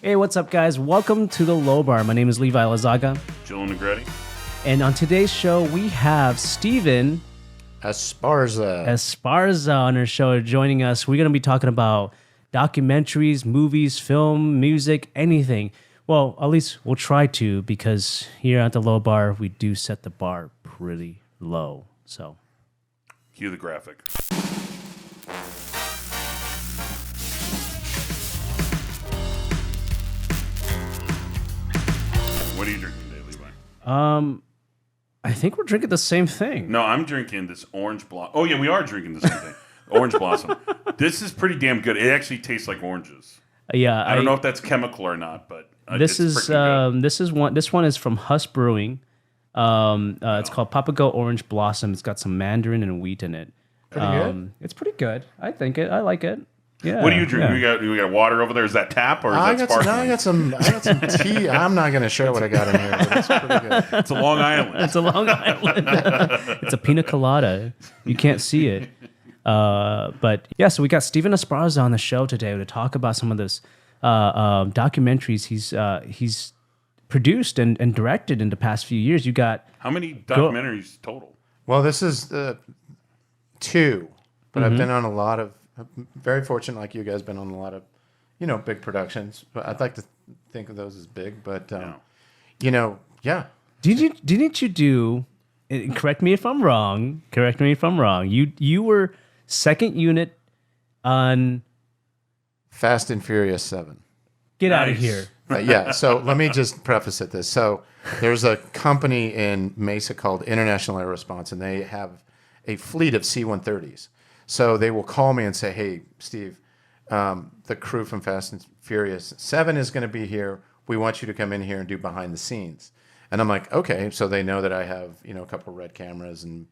Hey, what's up, guys? Welcome to the Low Bar. My name is Levi Lazaga. Joel Negretti. And on today's show, we have Steven Esparza on our show joining us. We're going to be talking about documentaries, movies, film, music, anything. Well, at least we'll try to, because here at the Low Bar, we do set the bar pretty low. So, Cue the graphic. What are you drinking today, Levi? I think we're drinking the same thing. No, I'm drinking this orange blossom. Oh, yeah, we are drinking the same thing. Orange blossom. This is pretty damn good. It actually tastes like oranges. Yeah, I don't know if that's chemical or not, but this is one. This one is from Huss Brewing. It's called Papago Orange Blossom. It's got some mandarin and wheat in it. Pretty good. It's pretty good. I think it. I like it. Yeah. What do you drink? Yeah. We got water over there. Is that tap or is that sparkling? I got some tea. I'm not going to share what I got in here, but it's pretty good. It's a Long Island. It's a Long Island. It's a pina colada. You can't see it. But yeah, so we got Steven Esparza on the show today to talk about some of this documentaries he's produced and directed in the past few years. You got How many documentaries total? Well, this is two, but I've been on a lot of. I'm very fortunate, like you guys, been on a lot of, big productions. But I'd like to think of those as big. But yeah. Didn't you do? And correct me if I'm wrong. You were second unit on Fast and Furious 7. Get out of here. Yeah. So let me just preface it this. So there's a company in Mesa called International Air Response, and they have a fleet of C-130s. So they will call me and say, "Hey, Steve, the crew from Fast and Furious 7 is going to be here. We want you to come in here and do behind the scenes." And I'm like, "Okay." So they know that I have, a couple of red cameras, and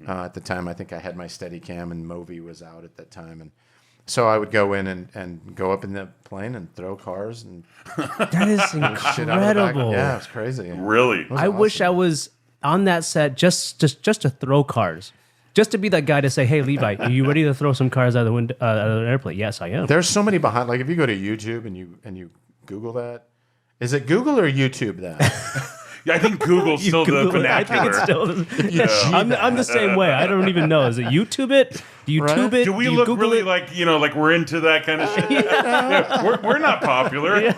at the time I think I had my Steadicam, and Movi was out at that time, and so I would go in and go up in the plane and throw cars and That is shit out of the back. incredible. Yeah, it's crazy. Really? I wish I was on that set just to throw cars. Just to be that guy to say, "Hey, Levi, are you ready to throw some cars out of the window, out of an airplane?" Yes, I am. There's so many behind. Like if you go to YouTube and you Google that, is it Google or YouTube that? Yeah, I think Google's still the Google it. I vernacular. think it's still. I'm the same way. I don't even know. Is it YouTube it? Do you tube it? Do we you look Google really it? like we're into that kind of shit? Yeah, we're not popular.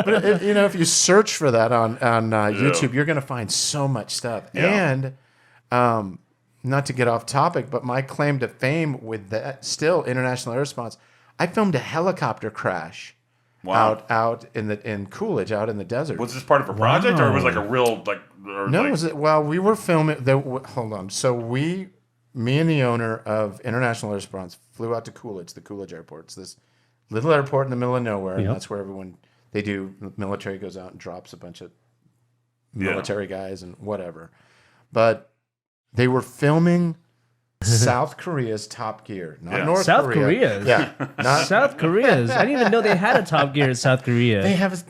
But if you search for that on YouTube, you're going to find so much stuff. Yeah. And not to get off topic, but my claim to fame with that still International Air Response, I filmed a helicopter crash. Wow. Out in Coolidge, out in the desert. Was this part of a project, or was it like a real We were filming. Hold on. So me and the owner of International Air Response flew out to Coolidge, the Coolidge Airport. It's this little airport in the middle of nowhere, and that's where the military goes out and drops a bunch of military guys and whatever. But they were filming South Korea's Top Gear, not North South Korea. Korea's? Yeah, not South Korea's. I didn't even know they had a Top Gear in South Korea. They have.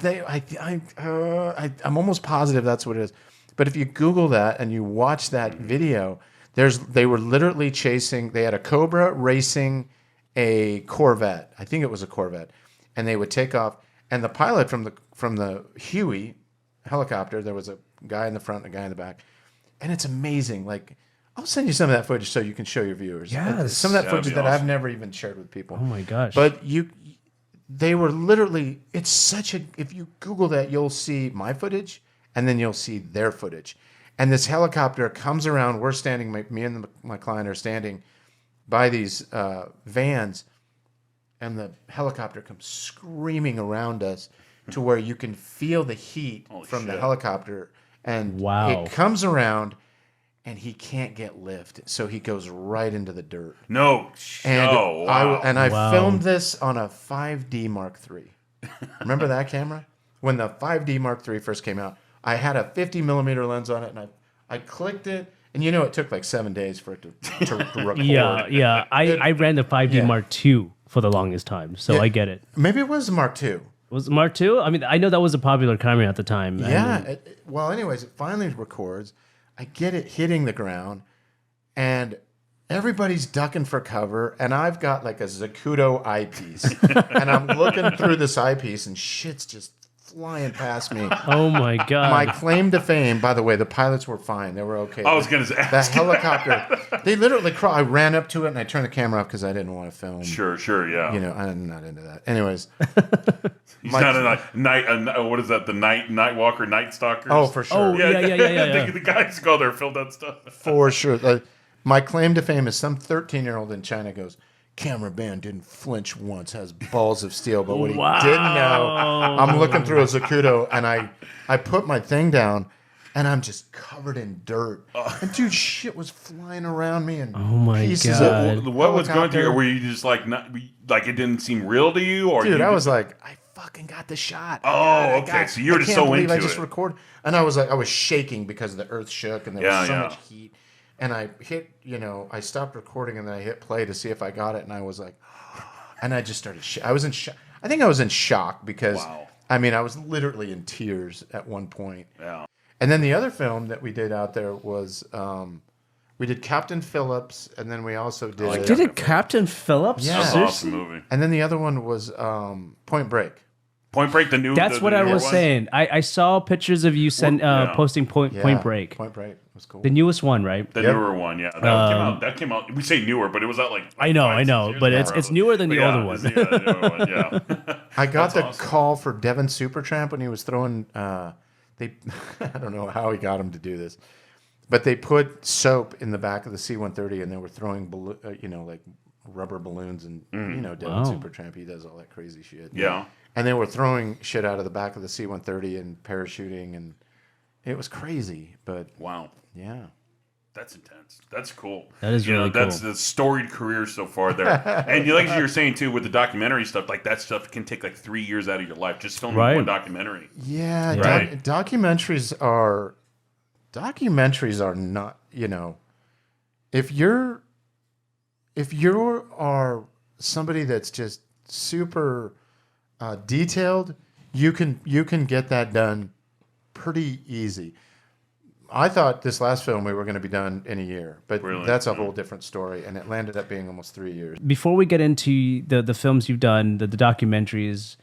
I'm almost positive that's what it is. But if you Google that and you watch that video, they were literally chasing. They had a Cobra racing a Corvette. I think it was a Corvette, and they would take off. And the pilot from the Huey helicopter, there was a guy in the front, and a guy in the back, and it's amazing. Like, I'll send you some of that footage so you can show your viewers. Yes. Some of that footage that awesome. I've never even shared with people. Oh my gosh! But they were literally. It's such a. If you Google that, you'll see my footage, and then you'll see their footage. And this helicopter comes around. We're standing. Me and my client are standing by these vans, and the helicopter comes screaming around us to where you can feel the heat from the helicopter. And wow. It comes around. And he can't get lift, so he goes right into the dirt. No. And I Wow. filmed this on a 5D Mark III. Remember that camera? When the 5D Mark III first came out, I had a 50 millimeter lens on it, and I clicked it, and it took like 7 days for it to record. Yeah. I ran the 5D Mark II for the longest time, so I get it. Maybe it was the Mark II. Was it Mark II? I mean, I know that was a popular camera at the time. Yeah. Well, anyways, it finally records. I get it hitting the ground, and everybody's ducking for cover, and I've got like a Zacuto eyepiece, and I'm looking through this eyepiece, and shit's just flying past me. Oh my god! My claim to fame, by the way, the pilots were fine; they were okay. I was going to The ask. helicopter, they literally crawled. I ran up to it and I turned the camera off because I didn't want to film. Sure, yeah. You know, I'm not into that. Anyways, He's not a night. What is that? The night walker, night stalker. oh, for sure. Oh yeah. The guys go there, fill that stuff. For sure. My claim to fame is some 13-year-old in China goes, camera band didn't flinch once, has balls of steel. But what he didn't know, I'm looking through a Zacuto, and I put my thing down, and I'm just covered in dirt. And dude, shit was flying around me, and pieces God. of What was going through? helicopter. Or were you just like it didn't seem real to you? Or Dude, you I was like, I fucking got the shot. okay. So you were just so into I just it. recorded, and I was like, I was shaking because the earth shook, and there was so Yeah. much heat. And I hit, I stopped recording, and then I hit play to see if I got it, and I was like, and I just started. I was in shock. I think I was in shock because, Wow. I mean, I was literally in tears at one point. Yeah. And then the other film that we did out there was, we did Captain Phillips, and then we also did. Did it Captain Phillips? Yeah. That's an Seriously? awesome movie. And then the other one was Point Break. Point Break, the new. That's what I newer was one? saying. I saw pictures of you posting Point Break. Point Break was cool. The newest one, right? The newer one, yeah. That came out. We say newer, but it was out like. I know, 5-6 years but ago. it's newer than But the yeah, other one. the newer one, yeah. I got the awesome. call for Devin Supertramp when he was throwing. They, I don't know how he got him to do this, but they put soap in the back of the C-130, and they were throwing, like rubber balloons, and Devin Supertramp, he does all that crazy shit. Yeah. And they were throwing shit out of the back of the C-130 and parachuting, and it was crazy. But Wow. yeah, That's intense. That's cool. That is really That's cool. the storied career so far there. And like you were saying too, with the documentary stuff, like that stuff can take like 3 years out of your life just filming Right. one documentary. yeah. Right. Documentaries are not. If you are somebody that's just super detailed, you can get that done pretty easy. I thought this last film we were going to be done in a year, but Really? that's a whole different story, and it landed up being almost 3 years. Before we get into the films you've done, the documentaries,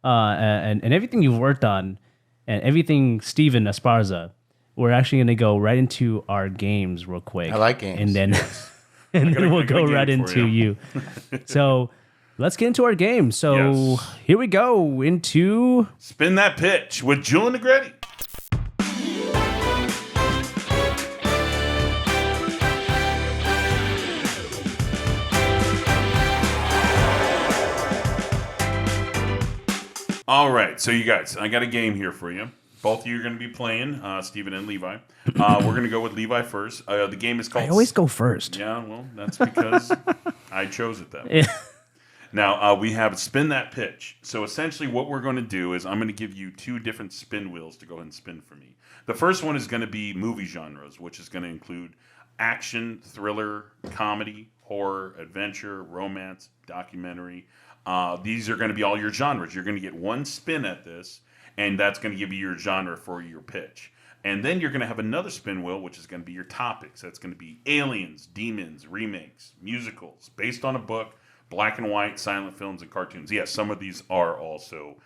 and everything you've worked on, and everything Steven Esparza, we're actually going to go right into our games real quick. I like games. And then, and then we'll I got a go game right for into you. you. So let's get into our game. So Yes. here we go into... Spin that pitch with Julian Negretti. All right, so you guys, I got a game here for you. Both of you are going to be playing, Stephen and Levi. We're going to go with Levi first. The game is called... I always go first. Yeah, well, that's because I chose it that way. Now, we have Spin That Pitch. So essentially what we're going to do is I'm going to give you two different spin wheels to go ahead and spin for me. The first one is going to be movie genres, which is going to include action, thriller, comedy, horror, adventure, romance, documentary. These are going to be all your genres. You're going to get one spin at this, and that's going to give you your genre for your pitch. And then you're going to have another spin wheel, which is going to be your topics. That's going to be aliens, demons, remakes, musicals, based on a book, black and white, silent films, and cartoons. Yes, some of these are also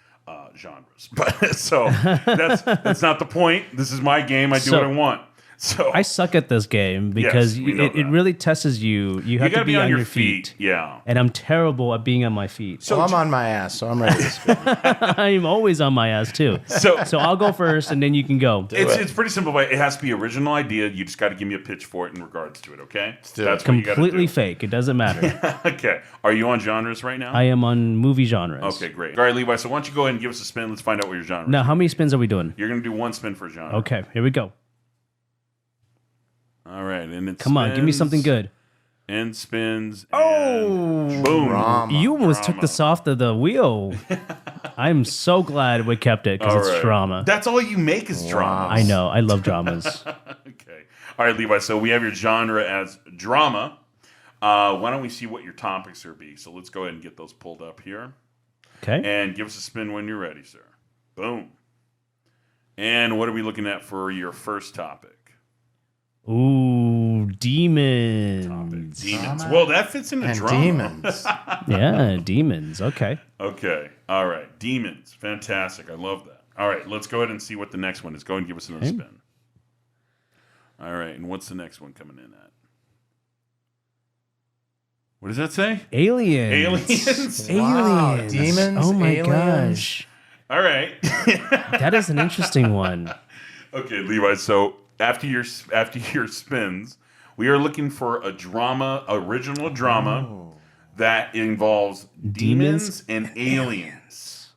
genres. But so that's not the point. This is my game. I do what I want. So I suck at this game because Yes, we know it that. really tests you. You have you got to be on your feet. Yeah. And I'm terrible at being on my feet. So I'm on my ass, so I'm ready to spin. I'm always on my ass too. So I'll go first and then you can go. it's pretty simple, but it has to be original idea. You just got to give me a pitch for it in regards to it, okay? do it. That's what you got to Completely do. fake. It doesn't matter. Okay. Are you on genres right now? I am on movie genres. Okay, great. All right, Levi, so why don't you go ahead and give us a spin. Let's find out what your genre is. Now, how many spins are we doing? You're going to do one spin for a genre. Okay, here we go. All right, and it Come on, give me something good. And spins. Oh, and boom. Drama. you almost took this off the wheel. I'm so glad we kept it because All it's right. drama. That's all you make is drama. I know. I love dramas. Okay. All right, Levi. So we have your genre as drama. Why don't we see what your topics are be? So let's go ahead and get those pulled up here. Okay. And give us a spin when you're ready, sir. Boom. And what are we looking at for your first topic? Ooh, demons. Demons. Well, that fits into And drama. demons. Yeah, demons. Okay. Okay. All right. Demons. Fantastic. I love that. All right. Let's go ahead and see what the next one is. Go ahead and give us another spin. All right. And what's the next one coming in at? What does that say? Aliens. Aliens. Wow, Aliens. demons, Oh my aliens. gosh. All right. That is an interesting one. Okay, Levi. So after your spins, we are looking for a original drama that involves demons and aliens.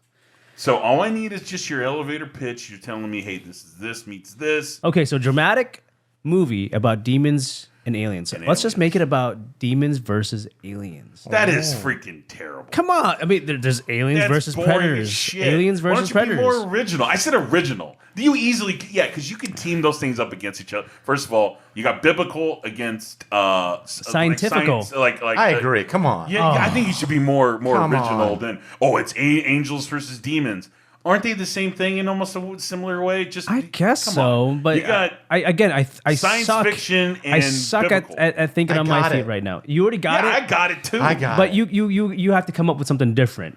So all I need is just your elevator pitch. You're telling me, hey, this meets this. Okay, so dramatic movie about demons and aliens. So let's just make it about demons versus aliens. That is freaking terrible. Come on. I mean, there's aliens That's versus boring as predators. shit. Aliens versus Why don't you predators. be more original? I said original. You easily, because you can team those things up against each other. First of all, you got biblical against Scientifical. Like I agree. Come on. Yeah, I think you should be more Come original on. than it's angels versus demons. Aren't they the same thing in almost a similar way? Just I guess come so, on. but you got I science suck. fiction and I suck biblical. at thinking I on my got feet it. right now. You already got I it, got it too. I got but it. you have to come up with something different.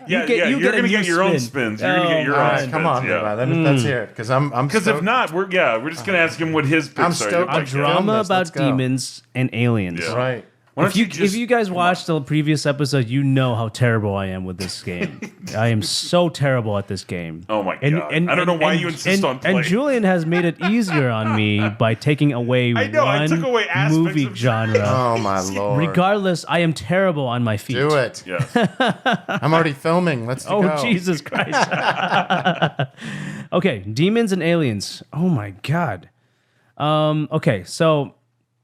You're you gonna new get your own spin. spins. You're gonna get your Oh, own All right, spins. come on, yeah. Levi. Let's hear it. Because I'm Because if stoked. not, we're just gonna ask him what his picks I'm are. stoked. You're A like, Film drama this, about let's go. demons and aliens. Yeah. Right. Why don't If you guys watched the previous episode, you know how terrible I am with this game. I am so terrible at this game. Oh my God. I don't know why you insist on playing. And Julian has made it easier on me by taking away I know, I one took away aspects movie of- genre. Oh, my Lord. Regardless, I am terrible on my feet. Do it. Yes. I'm already filming. Let's Oh, go. Jesus Christ. Okay, demons and aliens. Oh, my God. Okay, so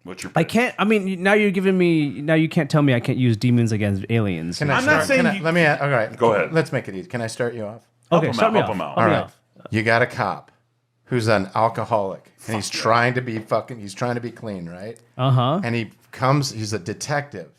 What's your? I pitch? can't. I mean, now you're giving me. Now you can't tell me I can't use demons against aliens. Can I I'm not start? saying Can I- you- Let me. All right. Go ahead. Let's make it easy. Can I start you off? Okay, him start out, me help off. him out. Help All me right. off. You got a cop who's an alcoholic and he's trying to be he's trying to be clean, right? Uh-huh. And he's a detective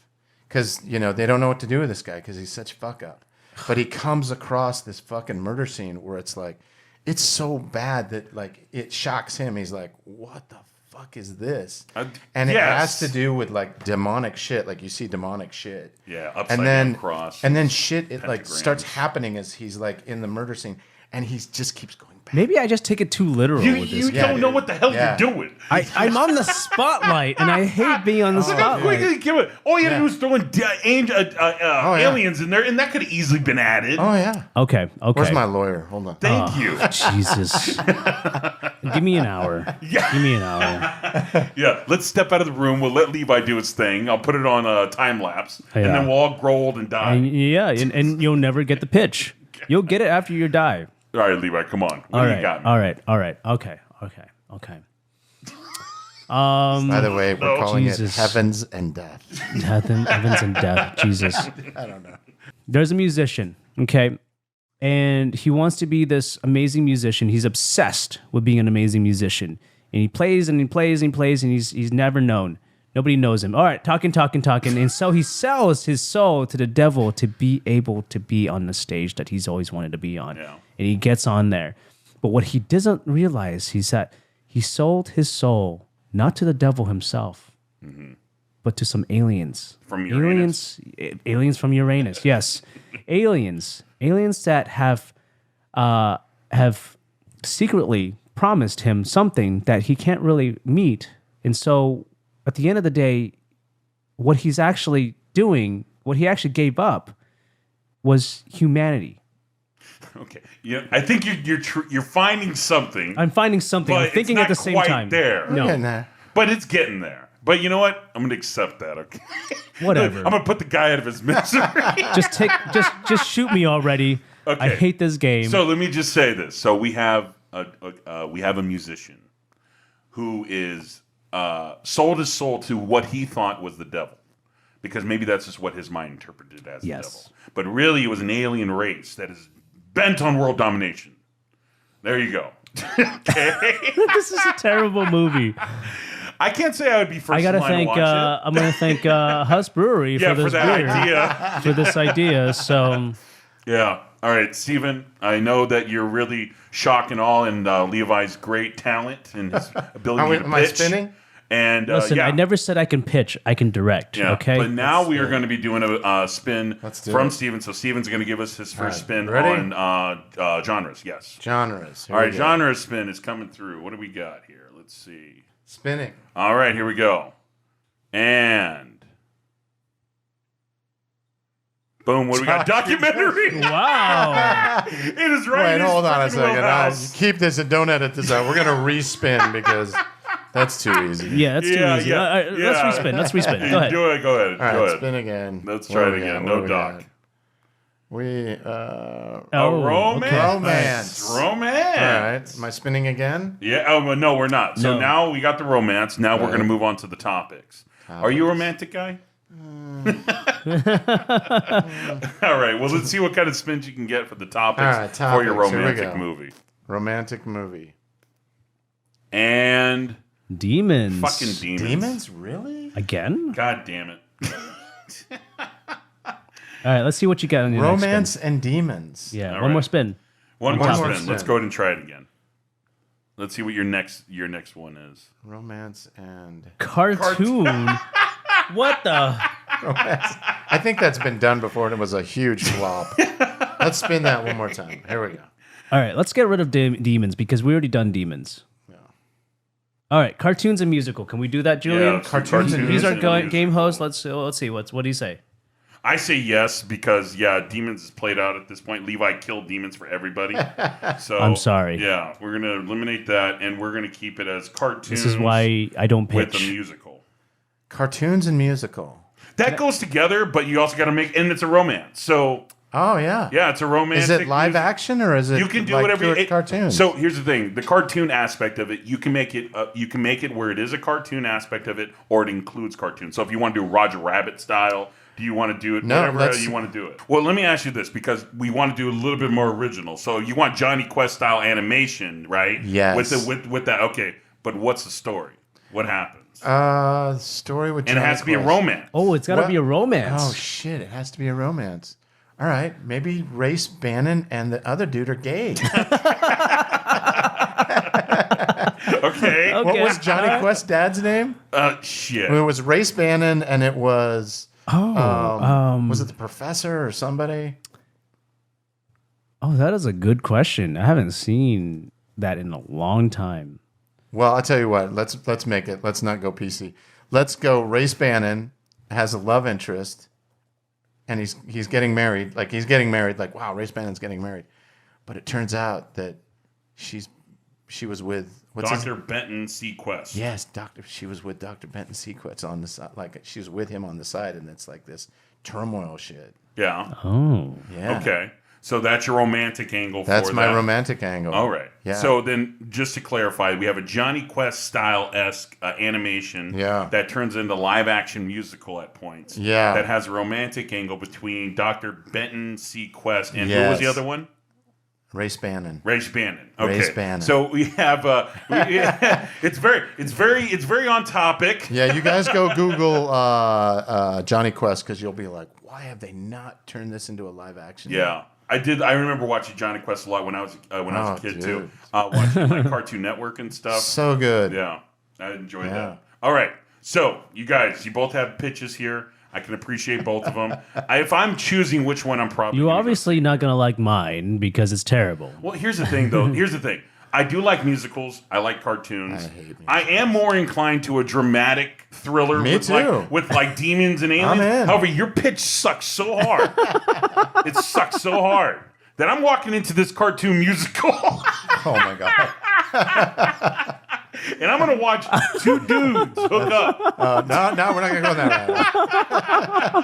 because, they don't know what to do with this guy because he's such a fuck up. But he comes across this fucking murder scene where it's like, it's so bad that like it shocks him. He's like, what the fuck is this? And it yes. has to do with like demonic shit. Like you see demonic shit. Yeah, upside And then down cross. and then shit it like starts pentagrams. happening as he's like in the murder scene and he just keeps going back. Maybe I just take it too literal You with this. Yeah, don't know dude. what the hell Yeah. you're doing. I'm on the spotlight, and I hate being on the Look how spotlight. quickly give it. All you had to do was throw in yeah. aliens in there, and that could have easily been added. Oh yeah. Okay. Where's my lawyer? Hold on. Thank you. Jesus. Give me an hour. Yeah. Give me an hour. Yeah, let's step out of the room. We'll let Levi do his thing. I'll put it on a time lapse, Yeah. and then we'll all grow old and die. And you'll never get the pitch. You'll get it after you die. All right, Levi, come on. What do you got? All right. Okay. By the way, we're calling Jesus. it Heavens and Death. Death and Evans and death. Jesus. I don't know. There's a musician, okay? And he wants to be this amazing musician. He's obsessed with being an amazing musician. And he plays and he plays and he plays and he's never known. Nobody knows him. All right, talking. And so he sells his soul to the devil to be able to be on the stage that he's always wanted to be on. Yeah. And he gets on there. But what he doesn't realize is that he sold his soul not to the devil himself, but to some aliens. From Uranus? Aliens from Uranus, yes. Aliens that have secretly promised him something that he can't really meet. And so at the end of the day, what he's actually doing, what he actually gave up was humanity. Okay. Yeah, I think you're finding something, I'm finding something. but I'm thinking it's at not the same quite time. there. No. Getting there. But it's getting there. But you know what? I'm going to accept that. Okay. Whatever. I'm going to put the guy out of his misery. Just shoot me already. Okay. I hate this game. So let me just say this. So we have a musician who is sold his soul to what he thought was the devil, because maybe that's just what his mind interpreted as Yes. the devil. But really, it was an alien race that is bent on world domination. There you go. Okay. This is a terrible movie. I can't say I would be first I gotta in line thank. to watch it. I'm gonna thank Huss Brewery Yeah, for this for that beer, idea. for this idea. So Yeah. All right, Steven, I know that you're really shock and awe in Levi's great talent and his ability to pitch. Am I spinning? And Listen, yeah. I never said I can pitch. I can direct. Yeah, Okay. but now we are going to be doing a spin from Steven. So Steven's going to give us his first spin ready? on genres. Yes. Genres. Here All we right, go. genre spin is coming through. What do we got here? Let's see. Spinning. All right, here we go. And boom, what do we got? Documentary. Wow. It is right. Wait, in his hold on a freaking second. wheelhouse. Keep this and don't edit this out. We're going to respin because that's too easy. Yeah, that's too easy. Yeah, All right, Let's respin. Let's respin. Go ahead. Do it. Go ahead. All Go right, ahead. spin again. Let's What try do it we again. got? What No do we doc. got? We Romance. okay. Romance. All right. Am I spinning again? Yeah. Oh, well, no, we're not. So No. now we got the romance. Now we're going to move on to the topics. Are you a romantic guy? All right. Well, let's see what kind of spins you can get for the topics, All right, for your topics. Here we romantic go. movie. Romantic movie. And Demons. fucking demons. Demons? Really? Again? God damn it. All right, let's see what you got on your next Romance spin. and demons. Yeah, All one right. more spin. One One more more spin. spin. Let's go ahead and try it again. Let's see what your next one is. Romance and Cartoon. What the? romance. I think that's been done before and it was a huge flop. Let's spin that one more time. Here we go. All right, let's get rid of demons because we already done demons. Yeah. All right, cartoons and musical. Can we do that, Julian? let's do Cartoons and He's our musical. game host. Let's see. What do you say? I say yes because demons is played out at this point. Levi killed demons for everybody. So I'm sorry. Yeah, we're gonna eliminate that and we're gonna keep it as cartoons. This is why I don't with pitch. a musical. Cartoons and musical. That goes together, but you also got to make, and it's a romance. So Oh, yeah. yeah, it's a romantic. Is it live music. action or is it You can do like whatever pure cartoons? So here's the thing: the cartoon aspect of it, you can make it. You can make it where it is a cartoon aspect of it, or it includes cartoons. So if you want to do Roger Rabbit style, do you want to do it? No, whatever let's- you want to do it. Well, let me ask you this because we want to do a little bit more original. So you want Johnny Quest style animation, right? Yes. With that, okay. But what's the story? What happens? Story with And it Johnny has to be a Quest. romance. Oh, it's got to What? be a romance. Oh, shit. It has to be a romance. All right. Maybe Race Bannon and the other dude are gay. Okay. What was Johnny All right. Quest's dad's name? Shit. It was Race Bannon and it was... Oh, was it the professor or somebody? Oh, that is a good question. I haven't seen that in a long time. Well, I'll tell you what. Let's make it. Let's not go PC. Let's go. Race Bannon has a love interest, and he's getting married. Like he's getting married. Like wow, Race Bannon's getting married. But it turns out that she was with Dr. Benton C. Quest. Yes, She was with Dr. Benton Sequitz on the side. Like she was with him on the side, and it's like this turmoil shit. Yeah. Oh, Yeah. Okay. So that's your romantic angle for That's my that. romantic angle. All right. Yeah. So then, just to clarify, we have a Johnny Quest style-esque animation Yeah. that turns into live-action musical at points. Yeah. That has a romantic angle between Dr. Benton C. Quest and who Yes. was the other one? Race Bannon. Race Bannon. Okay. Race Bannon. So we have it's very on topic. Yeah, you guys go Google Johnny Quest because you'll be like, why have they not turned this into a live action? Yeah. I remember watching Johnny Quest a lot when I was a kid too. dude. Watching like Cartoon Network and stuff. So good. Yeah, I enjoyed Yeah. that. All right, so you guys, you both have pitches here. I can appreciate both of them. If I'm choosing which one, I'm probably you're gonna go- obviously not gonna like mine because it's terrible. Well, here's the thing, though. Here's the thing. I do like musicals. I like cartoons. I hate musicals. I am more inclined to a dramatic thriller Me with too. like demons and aliens. in. However, your pitch sucks so hard. It sucks so hard that I'm walking into this cartoon musical Oh my god. and I'm going to watch two dudes hook up. No, we're not gonna go that route.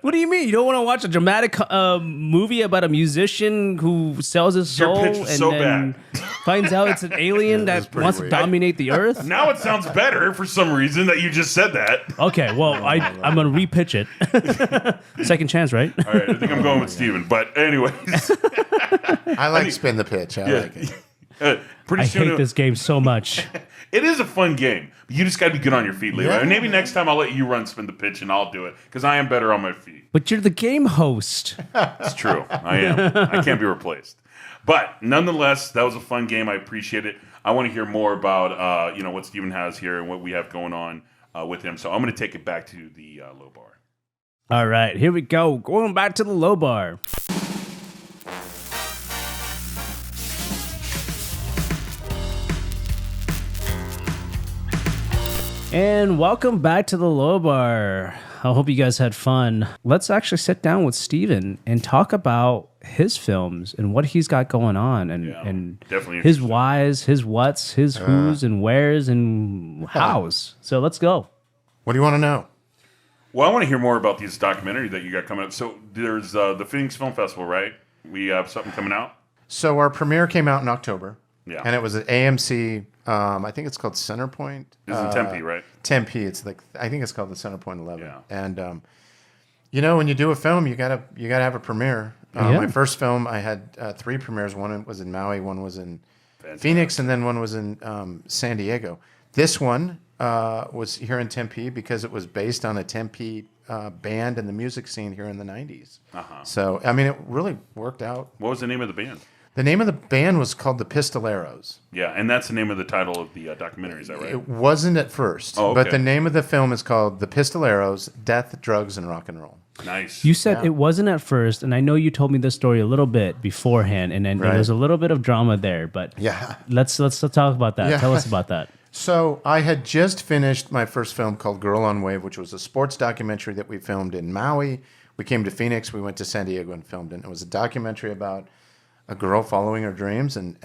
What do you mean? You don't want to watch a dramatic movie about a musician who sells his Your soul pitch was and so then bad. finds out it's an alien that's that pretty wants weird. to dominate the earth? Now it sounds better for some reason that you just said that. Okay, well, I'm going to repitch it. Second chance, right? All right, I think I'm going with Steven. But anyways, I like spin the pitch. I like it. pretty I soon hate this game so much. It is a fun game. But you just got to be good on your feet, Levi. Yeah, Maybe next time I'll let you spin the pitch, and I'll do it because I am better on my feet. But you're the game host. It's true. I am. I can't be replaced. But nonetheless, that was a fun game. I appreciate it. I want to hear more about what Steven has here and what we have going on with him. So I'm going to take it back to the low bar. All right, here we go. Going back to the low bar. And welcome back to the low bar. I hope you guys had fun. Let's actually sit down with Steven and talk about his films and what he's got going on and definitely his whys, his whats, his whos and wheres and hows. So let's go. What do you want to know? Well, I want to hear more about these documentaries that you got coming up. So there's the Phoenix Film Festival, right? We have something coming out? So our premiere came out in October. Yeah. And it was at AMC. I think it's called Centerpoint. It's in Tempe, right? Tempe. It's like I think it's called the Centerpoint 11. Yeah. And when you do a film, you gotta have a premiere. My first film, I had 3 premieres. One was in Maui, one was in Phoenix, and then one was in San Diego. This one was here in Tempe because it was based on a Tempe band and the music scene here in the 90s. Uh-huh. So I mean, it really worked out. What was the name of the band? The name of the band was called the Pistoleros. Yeah, and that's the name of the title of the documentary, is that right? It wasn't at first, Oh, okay. but the name of the film is called The Pistoleros, Death, Drugs, and Rock and Roll. Nice. You said it wasn't at first, and I know you told me this story a little bit beforehand, and then there was a little bit of drama there, but Yeah. let's talk about that. Yeah. Tell us about that. So I had just finished my first film called Girl on Wave, which was a sports documentary that we filmed in Maui. We came to Phoenix, we went to San Diego and filmed it. It was a documentary about a girl following her dreams, and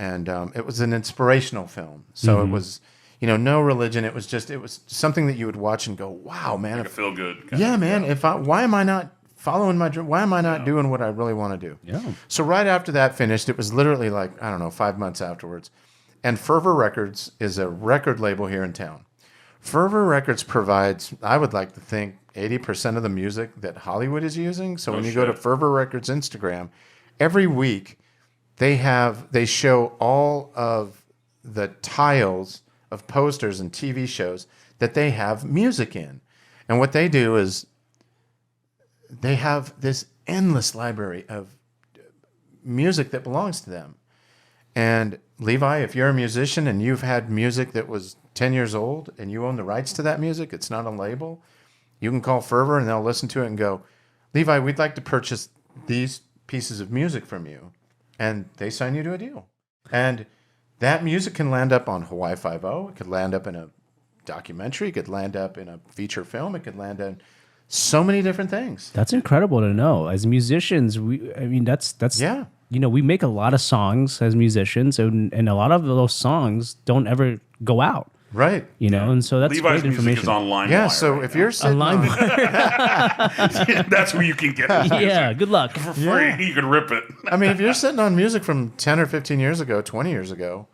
it was an inspirational film. So it was, no religion. It was something that you would watch and go, wow, man. Like a feel good. Yeah, man. Why am I not following my dream? Why am I not doing what I really want to do? Yeah. So right after that finished, it was literally like, I don't know, 5 months afterwards. And Fervor Records is a record label here in town. Fervor Records provides, I would like to think, 80% of the music that Hollywood is using. So when you go to Fervor Records Instagram, every week they show all of the tiles of posters and TV shows that they have music in. And what they do is they have this endless library of music that belongs to them. And Levi, if you're a musician and you've had music that was 10 years old and you own the rights to that music, it's not a label, you can call Fervor and they'll listen to it and go, Levi, we'd like to purchase these pieces of music from you. And they sign you to a deal. And that music can land up on Hawaii Five-0. It could land up in a documentary. It could land up in a feature film. It could land in so many different things. That's incredible to know. As musicians, that's Yeah. We make a lot of songs as musicians, and a lot of those songs don't ever go out. Right. And so that's Levi's great music information. is on LimeWire. Yeah, so if you're sitting on... That's where you can get his music. Yeah, good luck. For free. You can rip it. I mean, if you're sitting on music from 10 or 15 years ago, 20 years ago,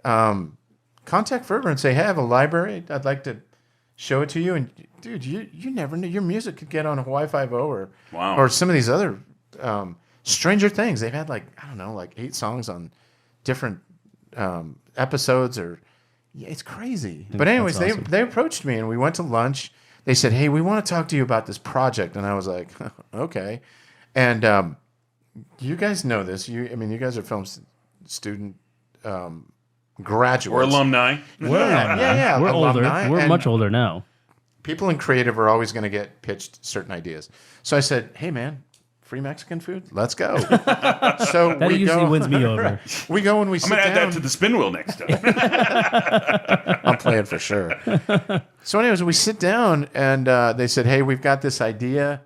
contact Fervor and say, hey, I have a library. I'd like to show it to you. And, dude, you never knew. Your music could get on Hawaii Five-0 or some of these other Stranger Things. They've had, 8 songs on different episodes or... Yeah, it's crazy. But anyways, awesome. they approached me and we went to lunch. They said, hey, we want to talk to you about this project. And I was like, okay. And you guys know this. You guys are film student graduates. We're alumni. Yeah. We're alumni. older. We're And much older now. people in creative are always going to get pitched certain ideas. So I said, hey, man, free Mexican food? Let's go. So That usually wins me over. We go and we I'm sit going to add down. that to the spin wheel next time. I'm playing for sure. So anyways, we sit down and they said, hey, we've got this idea.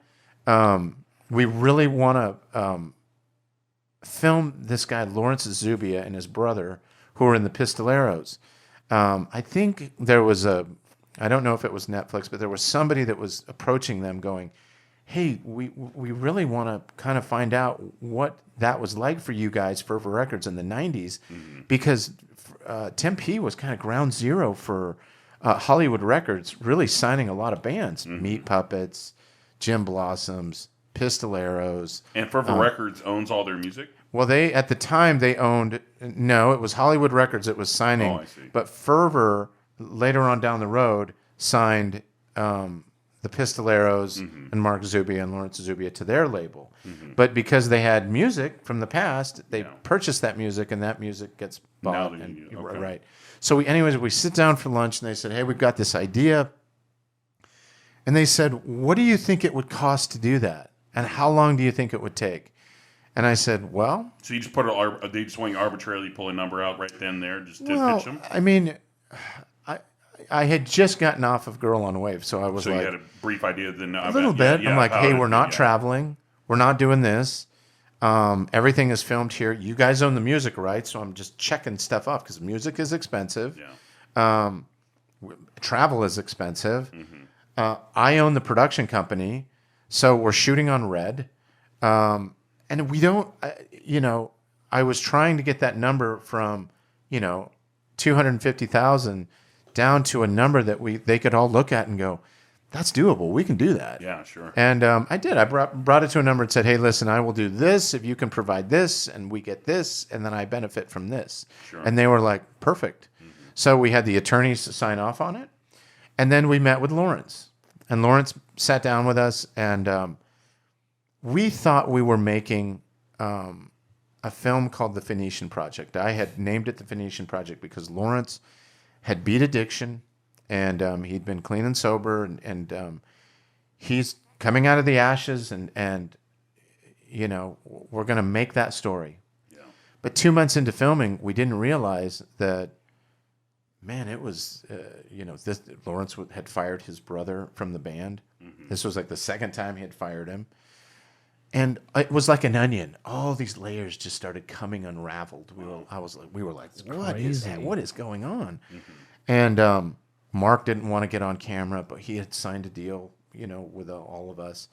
We really want to film this guy, Lawrence Zubia, and his brother, who are in the Pistoleros. I think there was I don't know if it was Netflix, but there was somebody that was approaching them going, hey, we really want to kind of find out what that was like for you guys, Fervor Records, in the 90s, because Tempe was kind of ground zero for Hollywood Records really signing a lot of bands. Meat Puppets, Jim Blossoms, Pistoleros. And Fervor Records owns all their music? Well, at the time they owned, no, it was Hollywood Records that was signing. Oh, I see. But Fervor later on down the road signed the Pistoleros and Mark Zubia and Lawrence Zubia to their label. But because they had music from the past, they purchased that music, and that music gets bought. Right. So we sit down for lunch, and they said, hey, we've got this idea. And they said, what do you think it would cost to do that? And how long do you think it would take? And I said, well... So you just they just want you arbitrarily pull a number out right then there just to pitch them? I mean, I had just gotten off of Girl on a Wave, so I was so like... you had a brief idea then? A little bit. I'm like, hey, we're not traveling. We're not doing this. Everything is filmed here. You guys own the music rights, so I'm just checking stuff off because music is expensive. Travel is expensive. I own the production company, so we're shooting on red. And we don't, I was trying to get that number from, 250,000 down to a number that they could all look at and go, that's doable. We can do that. Yeah, sure. And I did. I brought it to a number and said, hey, listen, I will do this if you can provide this, and we get this, and then I benefit from this. Sure. And they were like, perfect. So we had the attorneys sign off on it. And then we met with Lawrence. And Lawrence sat down with us, and we thought we were making a film called The Phoenician Project. I had named it The Phoenician Project because Lawrence had beat addiction, and he'd been clean and sober, and he's coming out of the ashes, and we're going to make that story. Yeah. But 2 months into filming, we didn't realize that, man, it was, Lawrence had fired his brother from the band. This was like the second time he had fired him. And it was like an onion. All these layers just started coming unraveled. We were like, what is that? What is going on? And Mark didn't want to get on camera, but he had signed a deal, with all of us.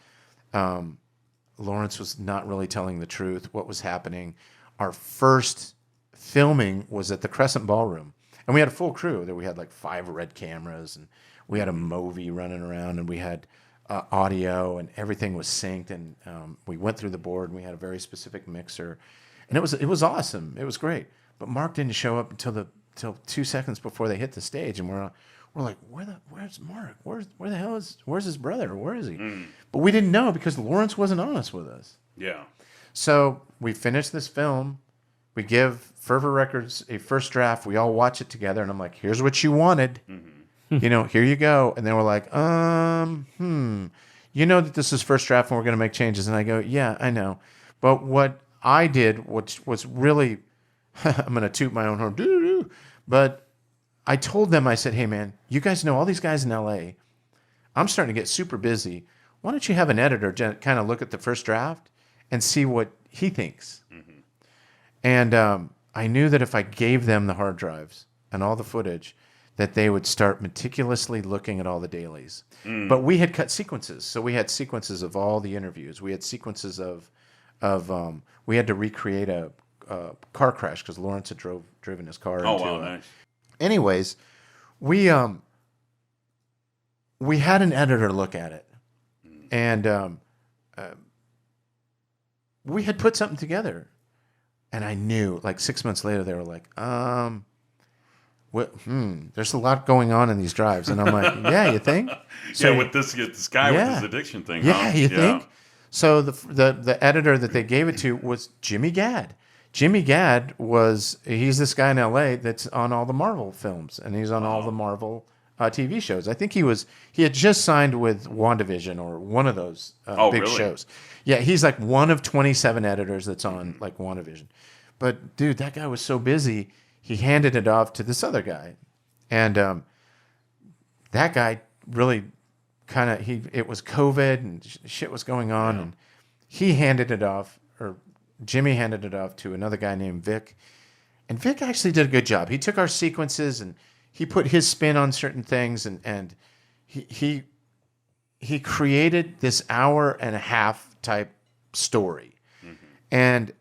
Lawrence was not really telling the truth, what was happening. Our first filming was at the Crescent Ballroom. And we had a full crew. We had like 5 red cameras, and we had a Movi running around, and we had audio, and everything was synced. And we went through the board, and we had a very specific mixer, and it was awesome. It was great. But Mark didn't show up until 2 seconds before they hit the stage, and we're like, where's Mark? Where's his brother? Where is he? But we didn't know because Lawrence wasn't honest with us. Yeah. So we finished this film. We give Fervor Records a first draft. We all watch it together, and I'm like, here's what you wanted. Here you go. And they were like, that this is first draft and we're going to make changes. And I go, yeah, I know. But what I did, which was really, I'm going to toot my own horn, but I told them, I said, hey, man, you guys know all these guys in L.A. I'm starting to get super busy. Why don't you have an editor kind of look at the first draft and see what he thinks? And I knew that if I gave them the hard drives and all the footage, that they would start meticulously looking at all the dailies. But we had cut sequences. So we had sequences of all the interviews. We had sequences of we had to recreate a car crash because Lawrence had driven his car into nice. Anyways, we had an editor look at it. And we had put something together. And I knew, like 6 months later, they were like, there's a lot going on in these drives. And I'm like, yeah, you think? So, with this guy with his addiction thing. Yeah, you think? So the editor that they gave it to was Jimmy Gadd. Jimmy Gadd he's this guy in L.A. that's on all the Marvel films, and he's on all the Marvel TV shows. I think he had just signed with WandaVision or one of those big shows. Yeah, he's like one of 27 editors that's on like WandaVision. But dude, that guy was so busy, he handed it off to this other guy. And that guy really it was COVID and shit was going on. And he handed it off, or Jimmy handed it off to another guy named Vic. And Vic actually did a good job. He took our sequences and he put his spin on certain things, and he created this hour and a half type story. And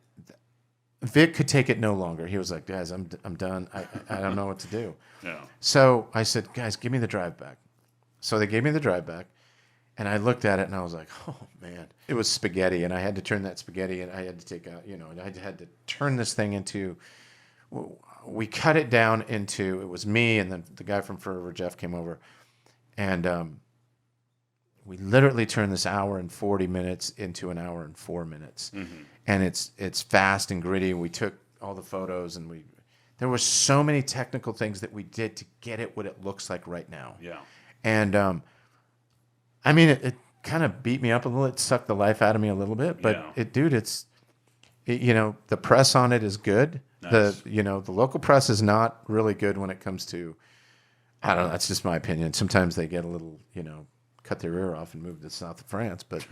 Vic could take it no longer. He was like, guys, I'm done. I don't know what to do. Yeah. So I said, guys, give me the drive back. So they gave me the drive back, and I looked at it and I was like, oh man, it was spaghetti, and I had to turn that spaghetti, and I had to take out, I had to turn this thing into we cut it down into, it was me and then the guy from Forever Jeff came over, and we literally turned this hour and 40 minutes into an hour and 4 minutes. And it's fast and gritty. We took all the photos, and there were so many technical things that we did to get it what it looks like right now. Yeah. And I mean, it kind of beat me up a little. It sucked the life out of me a little bit. But the press on it is good. Nice. The local press is not really good when it comes to, I don't know, that's just my opinion. Sometimes they get a little, cut their ear off and move to the south of France, but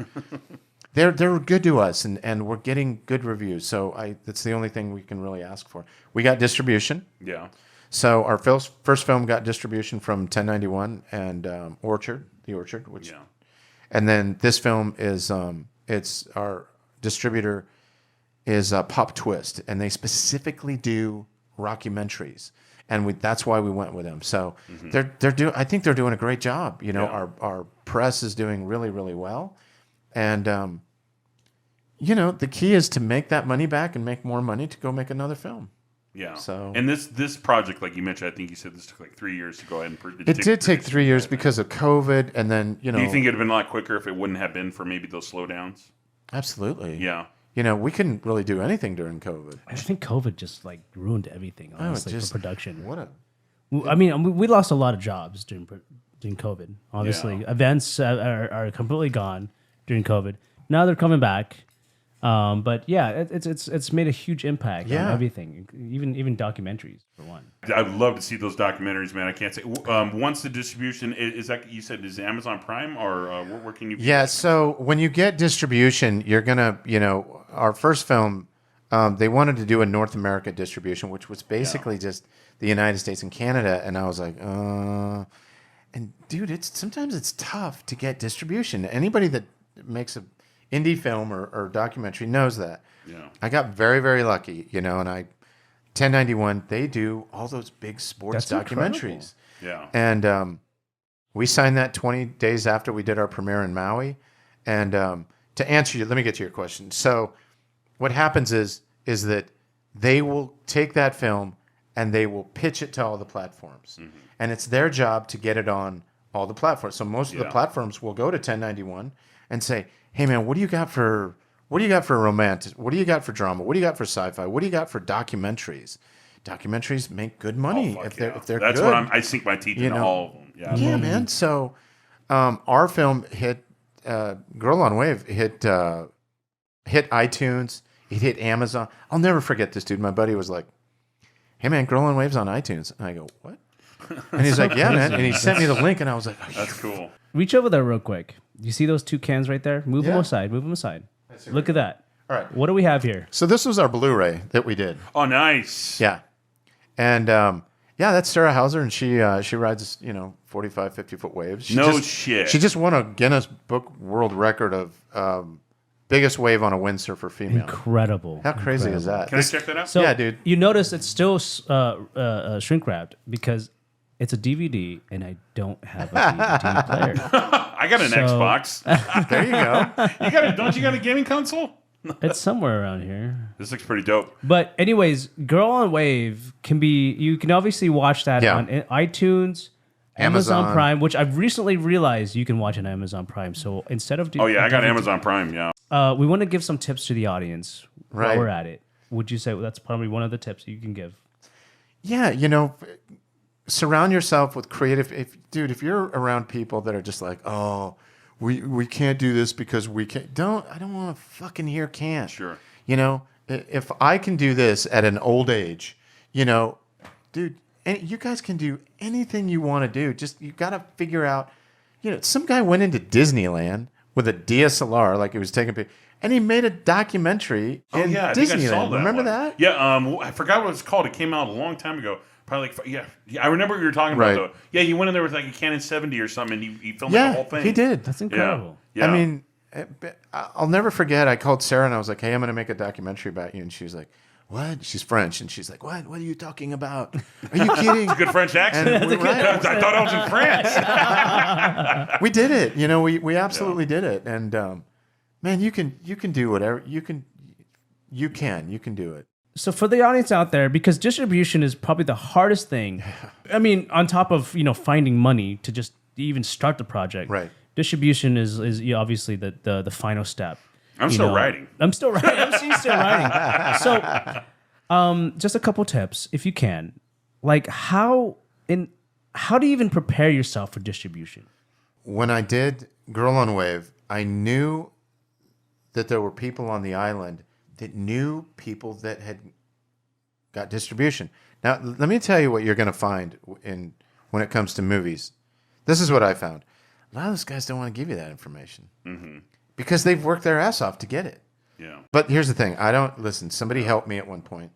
they're good to us, and we're getting good reviews. So that's the only thing we can really ask for. We got distribution. Yeah. So our first film got distribution from 1091 and The Orchard, which, and then this film is it's our distributor is Pop Twist, and they specifically do rockumentaries, and that's why we went with them. So I think they're doing a great job. Our press is doing really, really well, and the key is to make that money back and make more money to go make another film. Yeah. So, and this project, like you mentioned, I think you said this took like 3 years to go ahead and it did take 3 years because of COVID, and then Do you think it'd have been a lot quicker if it wouldn't have been for maybe those slowdowns? Absolutely. Yeah. We couldn't really do anything during COVID. I think COVID just like ruined everything, honestly, for production. I mean, we lost a lot of jobs during COVID. Obviously, events are completely gone during COVID. Now they're coming back. But yeah, it's made a huge impact on everything, even documentaries for one. I'd love to see those documentaries, man. I can't say once the distribution is that you said is it Amazon Prime or where can you? Yeah, so when you get distribution, you're gonna our first film, they wanted to do a North America distribution, which was basically just the United States and Canada, and I was like, and dude, sometimes it's tough to get distribution. Anybody that makes a indie film or documentary knows that. Yeah. I got very, very lucky, and 1091, they do all those big sports documentaries. Incredible. Yeah. And we signed that 20 days after we did our premiere in Maui. And to answer you, let me get to your question. So what happens is that they will take that film and they will pitch it to all the platforms. Mm-hmm. And it's their job to get it on all the platforms. So most of the platforms will go to 1091 and say, hey man, what do you got for romance? What do you got for drama? What do you got for sci-fi? What do you got for documentaries? Documentaries make good money if they're good. That's what I sink my teeth into all of them. Yeah, man. So our film hit Girl on Wave hit iTunes. It hit Amazon. I'll never forget this dude. My buddy was like, hey man, Girl on Wave's on iTunes. And I go, what? And he's like, yeah, man. And he sent me the link, and I was like, that's cool. Reach over there real quick. You see those two cans right there? Move them aside. Look at that. All right. What do we have here? So this was our Blu-ray that we did. Oh, nice. Yeah. And that's Sarah Hauser, and she rides 45, 50-foot waves. Shit. She just won a Guinness Book World Record of biggest wave on a windsurfer female. Incredible. How crazy is that? Can I check that out? So yeah, dude. You notice it's still shrink wrapped because it's a DVD, and I don't have a DVD player. I got an Xbox. There you go. Don't you got a gaming console? It's somewhere around here. This looks pretty dope. But anyways, Girl on Wave you can obviously watch that on iTunes, Amazon Prime, which I've recently realized you can watch on Amazon Prime. So instead of I got Amazon Prime, yeah. We want to give some tips to the audience while we're at it. Would you say that's probably one of the tips you can give? Yeah, surround yourself with creative. If you're around people that are just like, oh, we can't do this because we can't. I don't want to fucking hear can't. Sure. If I can do this at an old age, dude, and you guys can do anything you want to do. Just you got to figure out. Some guy went into Disneyland with a DSLR, like he was taking pictures, and he made a documentary in Disneyland. I think I saw that. Remember that? Yeah. I forgot what it's called. It came out a long time ago. Probably I remember what you were talking about though. Yeah, he went in there with like a Canon 70 or something, and he filmed the whole thing. He did. That's incredible. Yeah. I mean, I'll never forget. I called Sarah and I was like, "Hey, I'm going to make a documentary about you," and she was like, "What?" She's French, and she's like, "What? What are you talking about? Are you kidding?" It's a good French accent. I thought I was in France. We did it. We absolutely did it, and man, you can do whatever you can do it. So for the audience out there, because distribution is probably the hardest thing. I mean, on top of finding money to just even start the project, Right. Distribution is obviously the final step. I'm still writing. I'm still writing. I'm still writing. So, just a couple tips, if you can. Like how do you even prepare yourself for distribution? When I did Girl on Wave, I knew that there were people on the island that knew people that had got distribution. Now, let me tell you what you're going to find when it comes to movies. This is what I found. A lot of those guys don't want to give you that information because they've worked their ass off to get it. Yeah. But here's the thing. I don't listen. Somebody helped me at one point.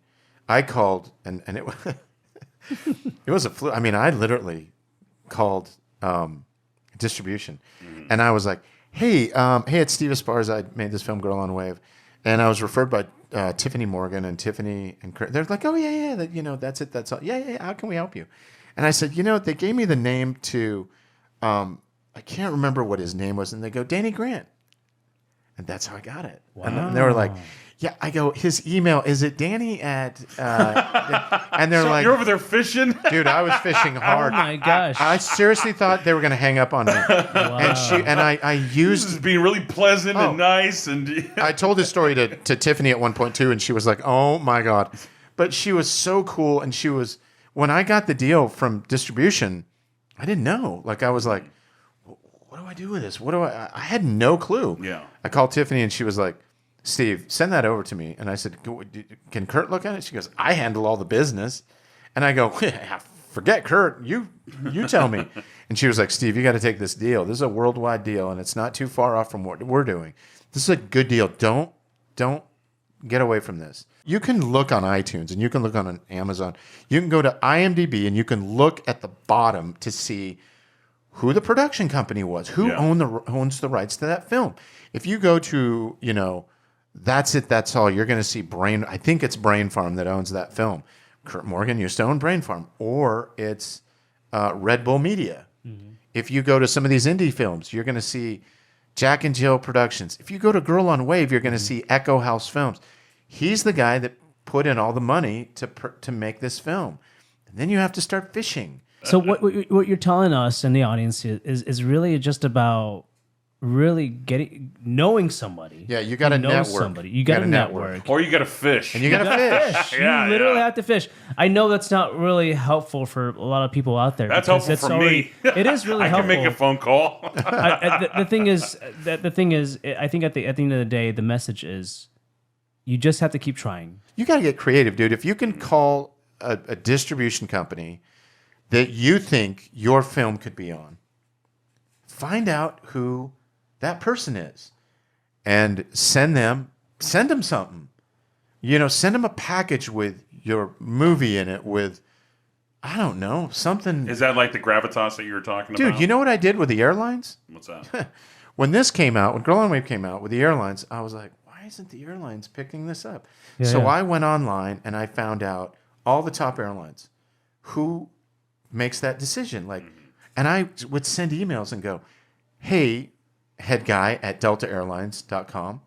I called, and it was it was a flu. I mean, I literally called distribution, and I was like, "Hey, it's Steve Esparza. I made this film, Girl on Wave," and I was referred by Tiffany Morgan and Tiffany and Kurt. They're like, "Oh yeah, that's it. That's all. Yeah. How can we help you?" And I said, they gave me the name to, I can't remember what his name was, and they go, Danny Grant. And that's how I got it. Wow. And they were like, yeah, I go, his email, is it Danny at, and they're like. You're over there fishing? Dude, I was fishing hard. Oh my gosh. I seriously thought they were going to hang up on me. Wow. And I used. This is being really pleasant and nice. And I told this story to Tiffany at one point too, and she was like, oh my God. But she was so cool. And when I got the deal from distribution, I didn't know. Like, I was like, what do I do with this? I had no clue. Yeah. I called Tiffany and she was like, Steve, send that over to me. And I said, can Kurt look at it? She goes, I handle all the business. And I go, forget Kurt. You tell me. And she was like, Steve, you got to take this deal. This is a worldwide deal, and it's not too far off from what we're doing. This is a good deal. Don't get away from this. You can look on iTunes and you can look on Amazon. You can go to IMDb and you can look at the bottom to see who the production company was, who owns the rights to that film. If you go to, That's It, That's All, you're going to see I think it's Brain Farm that owns that film. Kurt Morgan used to own Brain Farm, or it's Red Bull Media. Mm-hmm. If you go to some of these indie films, you're going to see Jack and Jill Productions. If you go to Girl on Wave, you're going to see Echo House Films. He's the guy that put in all the money to make this film. And then you have to start fishing. So what you're telling us and the audience is really just about really knowing somebody. Yeah, you got to network. Somebody. You got to network. Or you got to fish. And you got to fish. You literally have to fish. I know that's not really helpful for a lot of people out there. That's helpful for me. It is really helpful. I can make a phone call. The thing is, I think at the end of the day, the message is you just have to keep trying. You got to get creative, dude. If you can call a distribution company that you think your film could be on, find out who that person is and send them something. Send them a package with your movie in it with, I don't know, something. Is that like the gravitas that you were talking about? Dude, you know what I did with the airlines? What's that? When Girl on Wave came out with the airlines, I was like, why isn't the airlines picking this up? I went online and I found out all the top airlines. Who makes that decision? And I would send emails and go, hey, head guy at deltaairlines.com,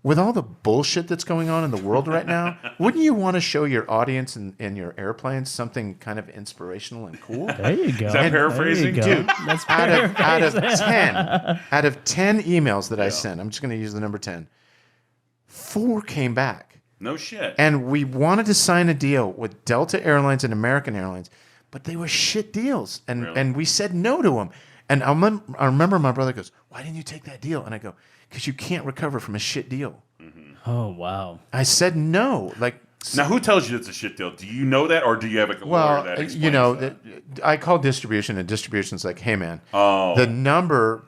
with all the bullshit that's going on in the world right now, wouldn't you want to show your audience in your airplanes something kind of inspirational and cool? There you go. Is that paraphrasing? Dude, that's out of 10 emails that I sent, I'm just going to use the number 10, 4 came back. No shit. And we wanted to sign a deal with Delta Airlines and American Airlines, but they were shit deals. And we said no to them. And I remember my brother goes, why didn't you take that deal? And I go, because you can't recover from a shit deal. Mm-hmm. Oh, wow. I said no. Now, who tells you it's a shit deal? Do you know that, or do you have a lawyer that explains that? I call distribution, and distribution's like, hey, man, the number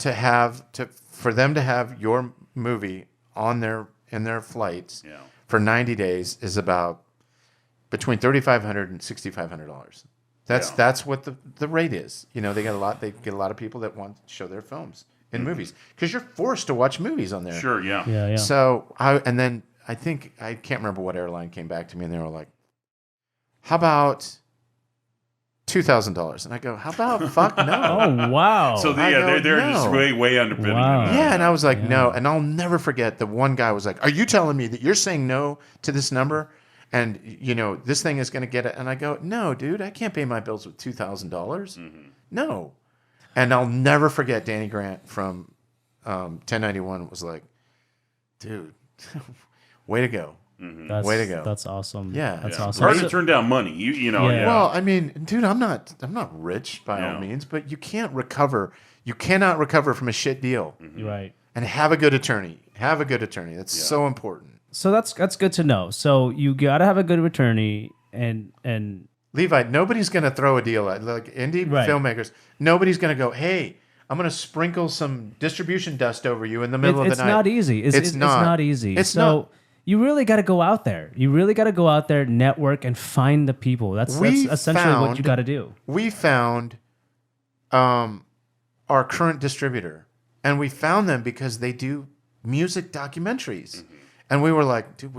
for them to have your movie in their flights for 90 days is about between $3,500 and $6,500. That's what the rate is. They get a lot of people that want to show their films in movies because you're forced to watch movies on there. Sure, yeah. Yeah. So I can't remember what airline came back to me and they were like, "How about $2,000?" And I go, "How about fuck no?" Oh wow. So they're just way underbidding. Wow. Yeah, and I was like, no, and I'll never forget the one guy was like, "Are you telling me that you're saying no to this number?" And, you know, this thing is going to get it. And I go, no, dude, I can't pay my bills with $2,000. No. And I'll never forget Danny Grant from 1091 was like, dude, way to go. Way to go. That's awesome. Yeah. That's Yeah. awesome. Hard to turn down money. You know. Yeah. Yeah. Well, I mean, dude, I'm not rich by all means, but you can't recover. You cannot recover from a shit deal. You're right. And have a good attorney. Have a good attorney. That's so important. So that's good to know. So you gotta have a good attorney and Levi, nobody's going to throw a deal at like indie filmmakers. Nobody's going to go, hey, I'm going to sprinkle some distribution dust over you in the middle of the night. It's not easy. It's not easy. It's so not. You really got to go out there. You really got to go out there, network, and find the people. That's essentially what you got to do. We found our current distributor, and we found them because they do music documentaries. And we were like, dude,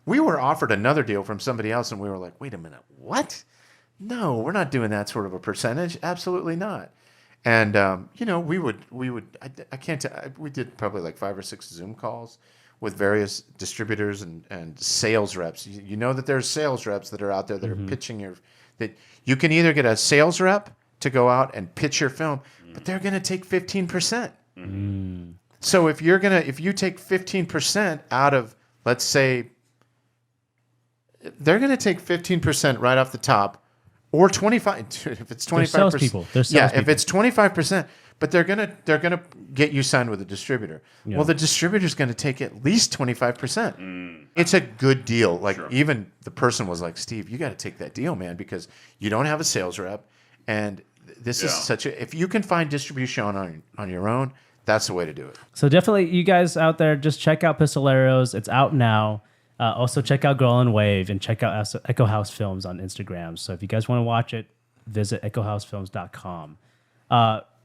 we were offered another deal from somebody else, and we were like, wait a minute, what? No, we're not doing that sort of a percentage. Absolutely not. And you know, we would. I can't. We did probably like 5 or 6 Zoom calls with various distributors and sales reps. You know that there's sales reps that are out there that are pitching that you can either get a sales rep to go out and pitch your film, but they're going to take 15%. So if you take 15% out of, let's say, they're going to take 15% right off the top, or 25. If it's 25%, They're salespeople. If it's 25%, but they're gonna get you signed with a distributor. Yeah. Well, the distributor's going to take at least 25%. It's a good deal. Like even the person was like, Steve, you got to take that deal, man, because you don't have a sales rep, and this is such a. If you can find distribution on your own, that's the way to do it. So definitely, you guys out there, just check out Pistoleros. It's out now. Also, check out Girl and Wave and check out Echo House Films on Instagram. So if you guys want to watch it, visit echohousefilms.com.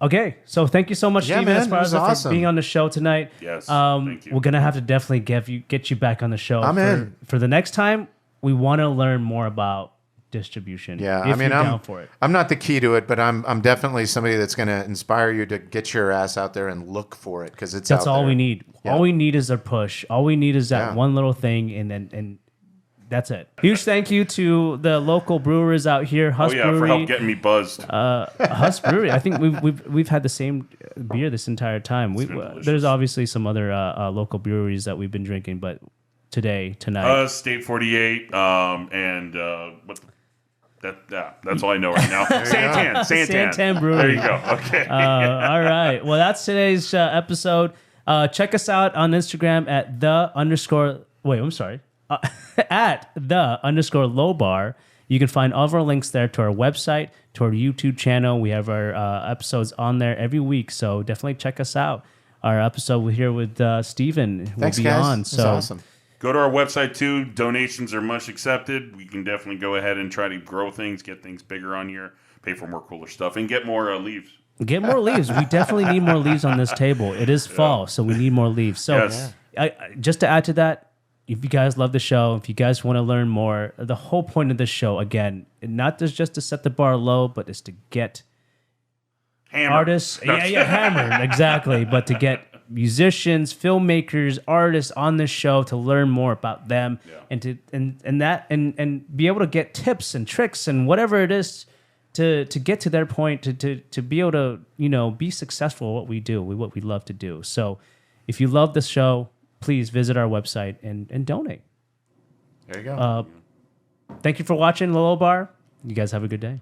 Okay, so thank you so much, Steven Esparza, for being on the show tonight. Yes, thank you. We're gonna have to definitely get you back on the show. I'm in. For the next time. We want to learn more about distribution. Yeah, I mean, I'm down for it. I'm not the key to it, but I'm definitely somebody that's going to inspire you to get your ass out there and look for it because it's That's out all there. we need. Yeah. All we need is a push. All we need is that Yeah. one little thing, and that's it. Huge thank you to the local brewers out here, Huss Brewery. for help getting me buzzed. Huss Brewery. I think we've had the same beer this entire time. There's obviously some other local breweries that we've been drinking, but tonight, State 48, and what? That's all I know right now. Santan Brewery. There you go. Okay. All right. Well, that's today's episode. Check us out on Instagram at at the_low_bar. You can find all of our links there to our website, to our YouTube channel. We have our episodes on there every week, so definitely check us out. Our episode here with Steven will be guys. on. That's awesome. Go to our website too. Donations are much accepted. We can definitely go ahead and try to grow things, get things bigger on here, pay for more cooler stuff, and get more leaves. Get more leaves. We definitely need more leaves on this table. It is fall, so we need more leaves. So Yes. Just to add to that, if you guys love the show, if you guys want to learn more, the whole point of this show, again, not just to set the bar low, but is to get artists. Hammered, exactly. But to get musicians, filmmakers, artists on this show to learn more about them and be able to get tips and tricks and whatever it is to get to their point, to be able to, be successful at what we do, what we love to do. So if you love this show, please visit our website and donate. There you go. Thank you for watching Low Bar. You guys have a good day.